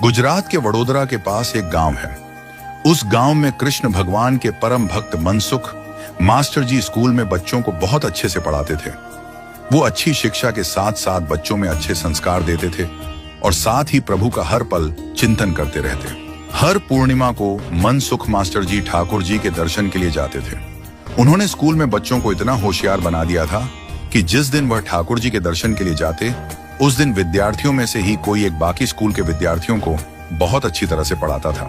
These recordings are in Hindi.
गुजरात के वडोदरा के पास एक गांव है। उस गांव में कृष्ण भगवान के परम भक्त मनसुख मास्टर जी स्कूल में बच्चों को बहुत अच्छे से पढ़ाते थे। वो अच्छी शिक्षा के साथ साथ बच्चों में अच्छे संस्कार देते थे और साथ ही प्रभु का हर पल चिंतन करते रहते। हर पूर्णिमा को मनसुख मास्टर जी ठाकुर जी के दर्शन के लिए जाते थे। उन्होंने स्कूल में बच्चों को इतना होशियार बना दिया था कि जिस दिन वह ठाकुर जी के दर्शन के लिए जाते, उस दिन विद्यार्थियों में से ही कोई एक बाकी स्कूल के विद्यार्थियों को बहुत अच्छी तरह से पढ़ाता था।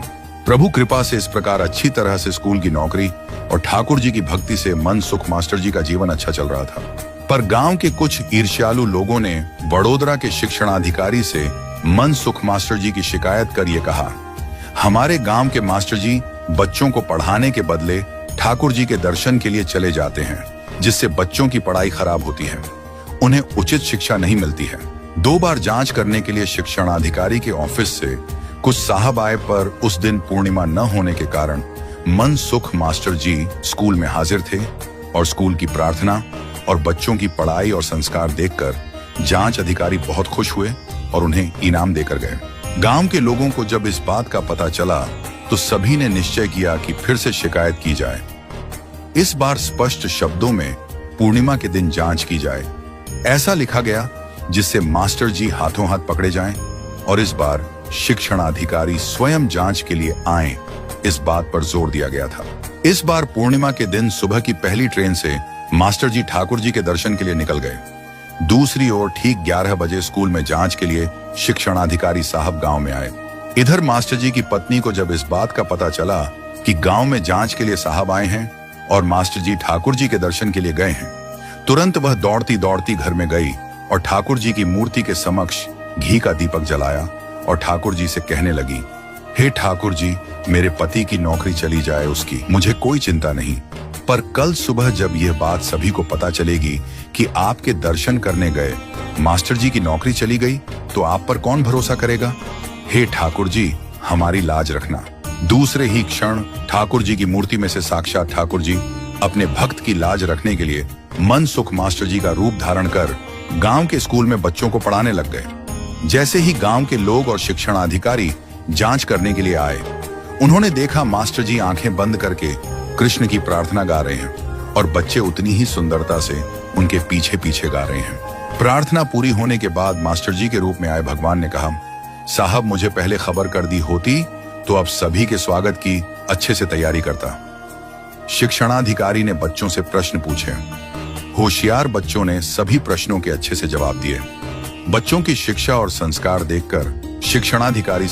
प्रभु कृपा से इस प्रकार अच्छी तरह से स्कूल की नौकरी और ठाकुर जी की भक्ति से मनसुख मास्टर जी का जीवन अच्छा चल रहा था। पर गांव के कुछ ईर्ष्यालु लोगों ने वडोदरा के शिक्षणाधिकारी से मनसुख मास्टर जी की शिकायत कर ये कहा, हमारे गांव के मास्टर जी बच्चों को पढ़ाने के बदले ठाकुर जी के दर्शन के लिए चले जाते हैं, जिससे बच्चों की पढ़ाई खराब होती है, उन्हें उचित शिक्षा नहीं मिलती है। 2 बार जांच करने के लिए शिक्षणाधिकारी के ऑफिस से कुछ साहब आए, पर उस दिन पूर्णिमा न होने के कारण मनसुख मास्टर जी स्कूल में हाजिर थे और स्कूल की प्रार्थना और बच्चों की पढ़ाई और संस्कार देखकर जांच अधिकारी बहुत खुश हुए और उन्हें इनाम देकर गए। गांव के लोगों को जब इस बात का पता चला तो सभी ने निश्चय किया कि फिर से शिकायत की जाए। इस बार स्पष्ट शब्दों में पूर्णिमा के दिन जांच की जाए, ऐसा लिखा गया जिससे मास्टर जी हाथों हाथ पकड़े जाएं और इस बार शिक्षणाधिकारी स्वयं जांच के लिए आए, इस बात पर जोर दिया गया था। इस बार पूर्णिमा के दिन सुबह की पहली ट्रेन से मास्टर जी ठाकुर जी के दर्शन के लिए निकल गए। दूसरी ओर ठीक 11 बजे स्कूल में जांच के लिए शिक्षणाधिकारी साहब गांव में आए। इधर मास्टर जी की पत्नी को जब इस बात का पता चला कि गांव में जांच के लिए साहब आए हैं और मास्टर जी ठाकुर जी के दर्शन के लिए गए हैं, तुरंत वह दौड़ती दौड़ती घर में गई और ठाकुर जी की मूर्ति के समक्ष घी का दीपक जलाया और ठाकुर जी से कहने लगी, हे ठाकुर जी, मेरे पति की नौकरी चली जाए उसकी, मुझे कोई चिंता नहीं, पर कल सुबह जब यह बात सभी को पता चलेगी कि आपके दर्शन करने गए मास्टर जी की नौकरी चली गई, तो आप पर कौन भरोसा करेगा? हे ठाकुर जी, हमारी लाज रखना। दूसरे ही क्षण ठाकुर जी की मूर्ति में से साक्षात ठाकुर जी अपने भक्त की लाज रखने के लिए मनसुख मास्टर जी का रूप धारण कर गांव के स्कूल में बच्चों को पढ़ाने लग गए। जैसे ही गांव के लोग और शिक्षणाधिकारी जांच करने के लिए आए, उन्होंने देखा मास्टर जी आंखें बंद करके कृष्ण की प्रार्थना गा रहे हैं और बच्चे उतनी ही सुंदरता से उनके पीछे पीछे गा रहे हैं। प्रार्थना पूरी होने के बाद मास्टर जी के रूप में आए भगवान ने कहा, साहब, मुझे पहले खबर कर दी होती तो अब सभी के स्वागत की अच्छे से तैयारी करता। शिक्षणाधिकारी ने बच्चों से प्रश्न पूछे। होशियार बच्चों ने सभी प्रश्नों के अच्छे से जवाब दिए। बच्चों की शिक्षा और संस्कार देखकर शिक्षणाधिकारी